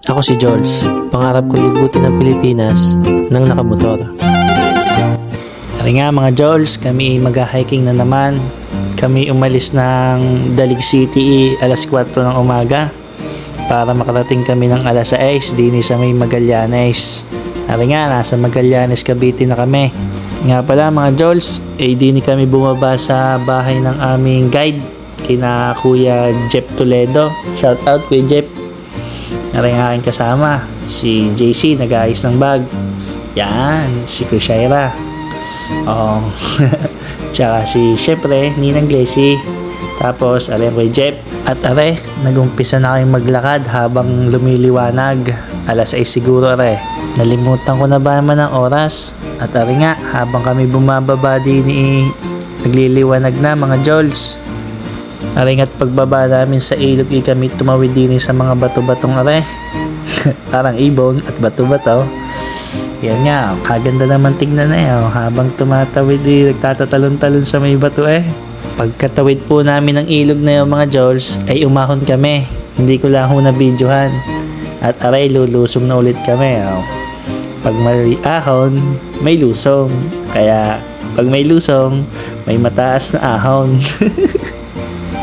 Ako si Jules. Pangarap ko libutin ang Pilipinas nang nakamotor. Kaya nga mga Jules, kami mag-hiking na naman. Kami umalis ng Dalig City alas 4 ng umaga para makarating kami ng alas 6 din sa may Magallanes. Kaya nga, nasa Magallanes, Cavite na kami. Nga pala mga Jules, din kami bumaba sa bahay ng aming guide kina Kuya Jeff Toledo. Shout out Kuya Jeff. Naring aking kasama, si JC, nag-aayos ng bag. Yan, si Kushaira. Oh. Tsaka si, syempre, Ninang Glacy. Tapos, alam ko Jeff. At are, nag-umpisa na kayong maglakad habang lumiliwanag. Alas 6 siguro are. Nalimutan ko na ba naman ang oras? At are nga, habang kami bumababa din nagliliwanag na mga Jols. Aring at pagbaba namin sa ilog kami tumawid din sa mga bato-batong are. Parang ibon at bato-bato. Yan nga, kaganda naman tignan na yun. Habang tumatawid nagtatatalon-talon sa may bato Pagkatawid po namin ng ilog na yun mga Jols ay umahon kami. Hindi ko lang na-videohan. At aray, lulusong na ulit kami. Pag may ahon, may lusong. Kaya pag may lusong, may mataas na ahon.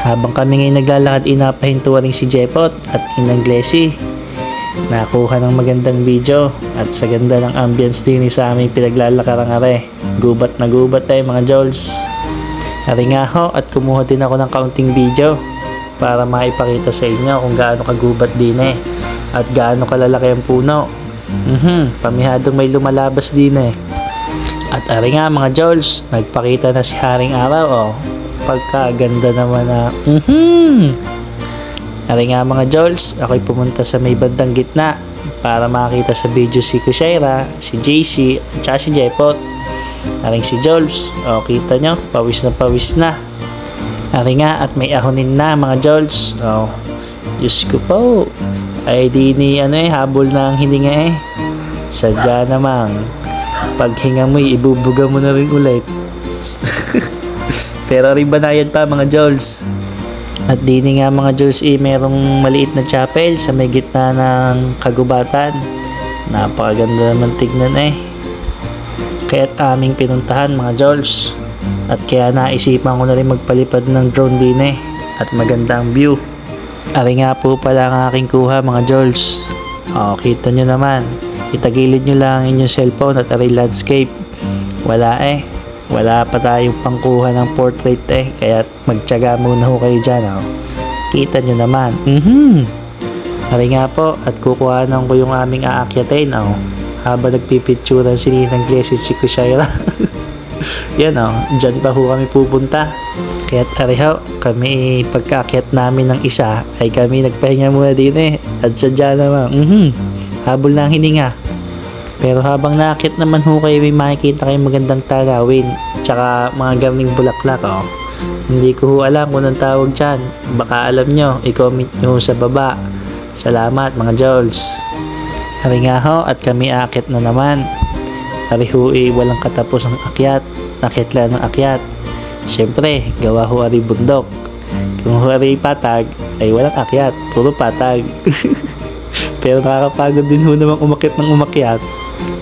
Habang kami ngayon naglalakad, inapahintuwa rin si Jepot at Inang Glacy. Nakuha ng magandang video at sa ganda ng ambience din sa aming pinaglalakaran are. Gubat na gubat mga Jols. Ari nga ho at kumuha din ako ng kaunting video para maipakita sa inyo kung gaano kagubat din at gaano kalalaki ang puno. Pamihadong may lumalabas din At ari nga mga Jols, nagpakita na si Haring Araw Pagkaganda naman na Ari nga mga Jols, ako'y pumunta sa may bandang gitna para makita sa video si Kushaira, si JC, at saka si Jepot. Aring si Jols, kita nyo, pawis na. Ari nga at may ahonin na mga Jols. Diyos ko po, ay di ni habol na ang hininga Sadya namang, paghinga mo'y ibubuga mo na rin ulit. Pero rin banayad pa mga Jols. At dini nga mga Jols merong maliit na chapel sa may gitna ng kagubatan. Napakaganda naman tignan Kaya't aming pinuntahan mga Jols. At kaya naisipan ko na rin magpalipad ng drone din at maganda ang view. Ari nga po pala ang aking kuha mga Jols. Kita nyo naman. Itagilid nyo lang ang inyong cellphone at ari landscape. Wala pa tayong pangkuha ng portrait kaya magtiyaga muna ho kayo dyan Kita nyo naman. Ari nga po at kukuhanan ko yung aming aakyatin habang nagpipicturan si Ninang Glacy at si Kushaira. Yan dyan pa ho kami pupunta. Kaya't ari ho, kami pagkaakyat namin ng isa ay kami nagpahinga muna din at sadya naman habol na ang hininga. Pero habang nakakit naman ho kayo, may makikita kayong magandang tanawin tsaka mga garning bulaklak Hindi ko ho alam kung anong tawag dyan. Baka alam nyo, i-comment nyo sa baba. Salamat mga Jols. Hari nga ho at kami akit na naman. Hari ho walang katapos ang akyat. Akyat lang ng akyat. Siyempre, gawa ho ari bundok. Kung ho ari patag, ay walang akyat. Puro patag. Pero nakakapagod din ho namang umakyat ng umakyat.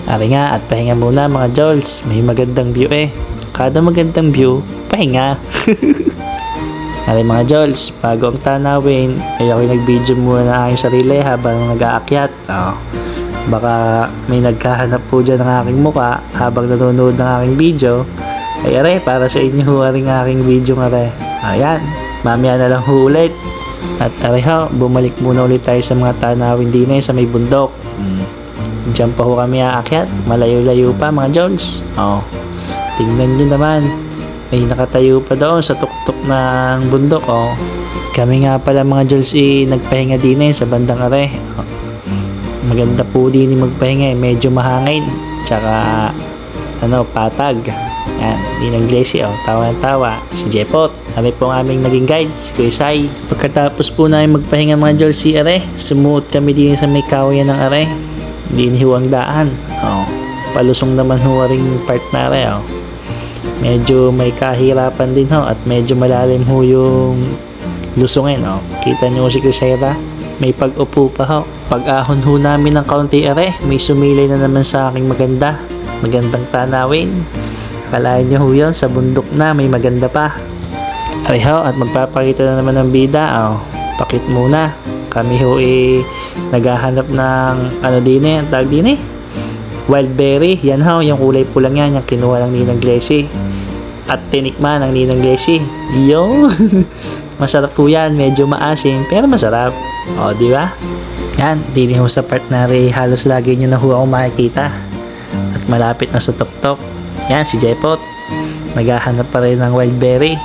Ari nga at pahinga muna mga Jols. May magandang view Kada magandang view, pahinga. Ari mga Jols, bago ang tanawin ay ako'y nag-video muna na aking sarili habang nag-aakyat. Baka may nagkahanap po dyan ng aking muka habang nanonood ng aking video. Ay are, para sa inyo ho aring aking video Ayan, mamaya na lang ho ulit. At are ho, bumalik muna ulit tayo sa mga tanawin din sa may bundok. Diyan pa ho kami aakyat. Malayo-layo pa mga Jols. Tingnan nyo naman. May nakatayo pa doon sa tuktok ng bundok Kami nga pala mga Jols nagpahinga din sa bandang are. Maganda po din magpahinga medyo mahangin. Tsaka patag. Yan, Ninang Glacy tawa-tawa. Si Jepot. Kami po ang aming naging guide, si Kuya Sai. Pagkatapos po namin magpahinga mga Jols are, sumuot kami din sa may kawayan ng are. Hindi hiwang daan. Palusong naman ho ring part na are. Medyo may kahirapan din at medyo malalim ho yung lusungin Kita nyo si Kushaira. may pag-upo pa ho. Pag-ahon ho namin ng kaunti are, may sumilay na naman sa aking magandang tanawin. Kalahin nyo ho yun, sa bundok na may maganda pa. Ay ho, at magpapakita na naman ng bida. Pakit muna. Kami ho naghahanap ng ang tawag din wild berry. Yan ho, yung kulay pulang yan, yung kinuha ng Ninang Glessy. At tinikman ng Ninang Glessy. Yo! Masarap po yan, medyo maasim, pero masarap. Di ba? Yan, dini ho sa part na halos lagi nyo na ho ako makikita. At malapit na sa tuktok. Yan, si Jepot. Naghahanap pa rin ng wild berry.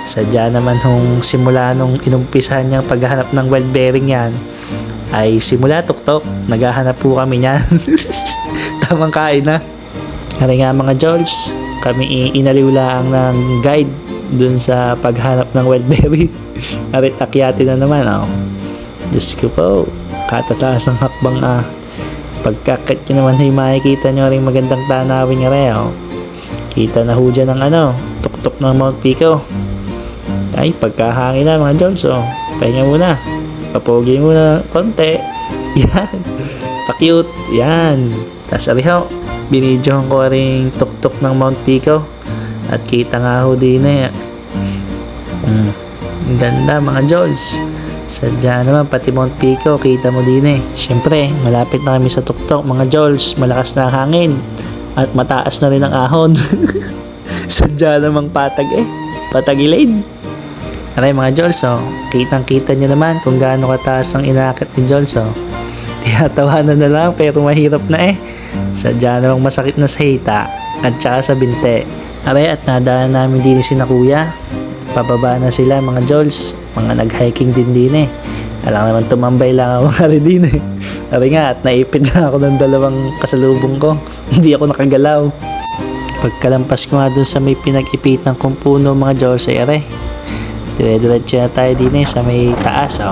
Sadya naman hong simula nung inumpisahan niyang paghahanap ng wild berry yan, ay simula tuktok. Naghahanap po kami niyan. Tamang kain na. Kaya nga mga Jols, kami inaliw lang ng guide dun sa paghanap ng wild berry. Arit akyati na naman. Diyos ko po, katataas ng hakbang. Pagkakit nyo naman ay makikita nyo rin magandang tanawin nga rin. Kita na ho dyan ng tuktok ng Mount Pico. Ay, pagkahangin na mga Jols. Pahinga muna, papogi muna konti. Yan, pa-cute. Yan. Tapos ariho, binidyohan ko rin tuktok ng Mount Pico. At kita nga ho din ang ganda mga Jols. Sadya naman pati Mount Pico kita mo din Siyempre malapit na kami sa tuktok mga Jols. Malakas na ang hangin at mataas na rin ang ahon. Sadya namang patagilid. Aray mga Jols, kitang kita nyo naman kung gaano kataas ang inaakit ni Jols. Tinatawanan na lang pero mahirap na Sadya namang masakit na sa hita at saka sa binte. Aray, at nadaan namin din si Kuya. Pababa na sila mga Jols. Mga nag-hiking din Alam naman tumambay lang ako nga rin din Aray nga, at naipid na ako ng dalawang kasalubong ko. Hindi ako nakagalaw. Pagkalampas ko nga dun sa may pinag-ipitang kong puno mga Jols ay aray, dire-diretso na tayo din sa may taas.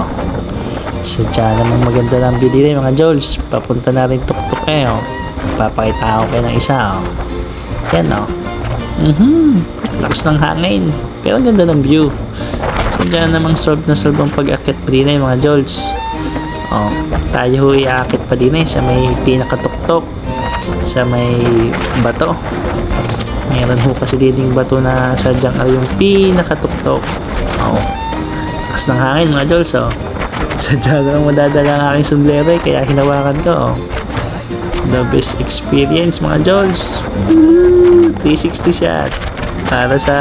Sadya namang maganda ng view din mga Jols. Papunta na rin tuktok Papakita ako kayo ng isa. Yan lakas ng hangin pero ganda ng view. Sadya namang solve ang pag-akit pa din mga Jols. Tayo ho iaakit pa din sa may pinakatuktok, sa may bato. Meron ho kasi din bato na sadyang yung pinakatuktok. Lakas ng hangin mga Jols. Sadya namang madadala ang aking sombrero kaya hinawakan ko. The best experience mga Jols. 360 shot para sa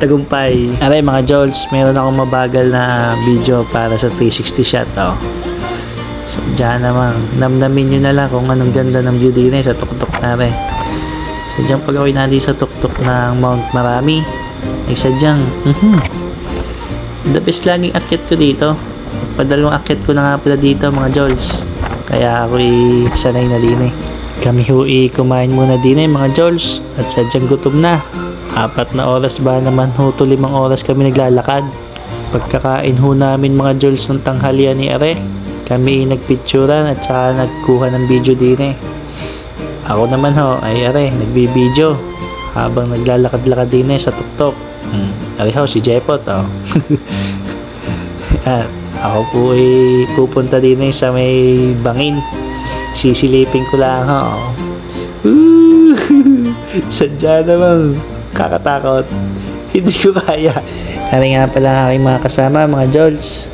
tagumpay. Aray mga Jols, meron akong mabagal na video para sa 360 shot. So dyan naman, namnamin nyo na lang kung anong ganda ng view din sa tuktok na rin. Sadyang pag ako'y nandi sa tuktok ng Mount Marami ay sadyang the best laging akyat ko dito. Padalawang akyat ko na nga pala dito mga Jols, kaya ako'y sanay na din Kami hui kumain muna din mga Jols at sadyang gutom na. 4 na oras ba naman ho to 5 oras kami naglalakad. Pagkakain ho namin mga Jols ng tanghalian ni Are, kami nagpicturan at saka nagkuha ng video din Ako naman ho ay Are, nagbibideo habang naglalakad-lakad din sa tuktok. Are ho, si Jepot At ako po ay pupunta din sa may bangin. Sisilipin ko lang Sadya naman kakatakot. Hindi ko kaya. Kami nga pala ang aking mga kasama mga Jols.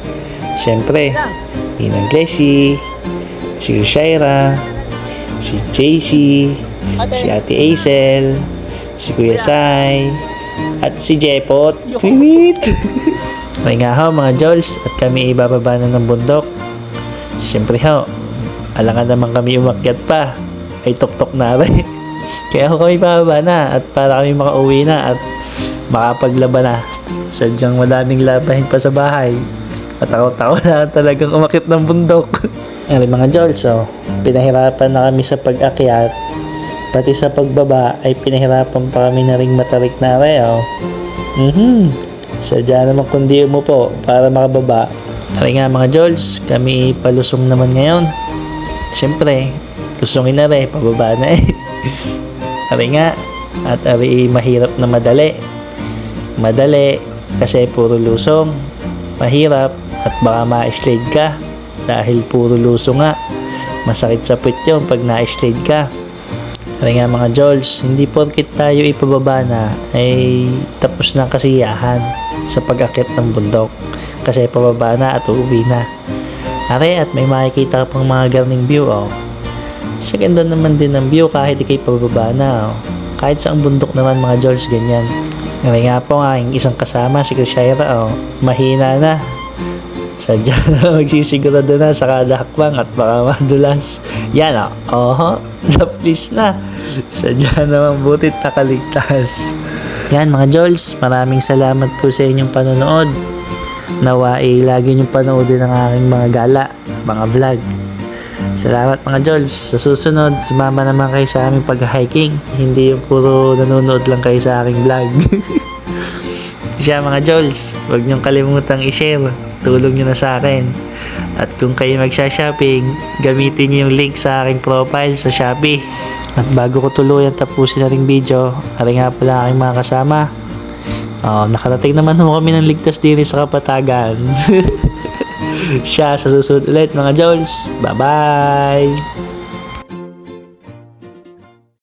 Siyempre Ninang Glessy, si Shaira, si JC, si Ate Aisel, si Kuya Sai, at si Jepot. Tweet! May nga ho mga Jols, at kami ibababa na ng bundok. Siyempre ho, alangan naman kami umakyat pa, ay tuktok na rin. Kaya ho kami bababa na, at para kami makauwi na at makapaglaba na. Sadyang madaming labahin pa sa bahay. Patakot-takot na talagang umakyat ng bundok. Ay mga Jols, pinahirapan na kami sa pag-akyat. Pati sa pagbaba ay pinahirapan pa kami na ring matarik na areo. Sadya naman kundi umupo para makababa. Ay nga mga Jols, kami palusong naman ngayon. Siyempre, lusongin na rin, pababa na Ay nga, at ay mahirap na madali. Madali kasi puro lusong. Mahirap at baka ma-slide ka dahil puro luso nga. Masakit sa puwit yun pag na-slide ka. Kaya nga mga Jols, hindi porkit tayo ipababa na ay tapos na kasiyahan sa pag-akyat ng bundok. Kasi pababa na at uuwi na. At may makikita ka pang mga garning view. Sa ganda naman din ng view kahit ikay pababa na. Kahit sa bundok naman mga Jols, ganyan. Kaya nga po ang aking isang kasama, si Krishaira, mahina na. Sadya na magsisigurado na sa kada hakbang at baka madulas. Yan please na. Sadya naman butit nakaligtas. Yan mga Jols, maraming salamat po sa inyong panonood. Nawa lagi niyong panoodin ang aking mga gala, mga vlog. Salamat mga Jols. Sa susunod, sumama naman kayo sa aming pag-hiking. Hindi yung puro nanonood lang kayo sa aking vlog. Siya mga Jols, huwag niyong kalimutang i-share. Tulong nyo na sa akin. At kung kayo magsha-shopping, gamitin niyo yung link sa aking profile sa Shopee. At bago ko tuluyan tapusin na ring video, ari nga pala aking mga kasama. Nakarating naman ho kami ng ligtas din sa Kapatagan. Siya, sa susunod ulit mga Jols. Bye-bye!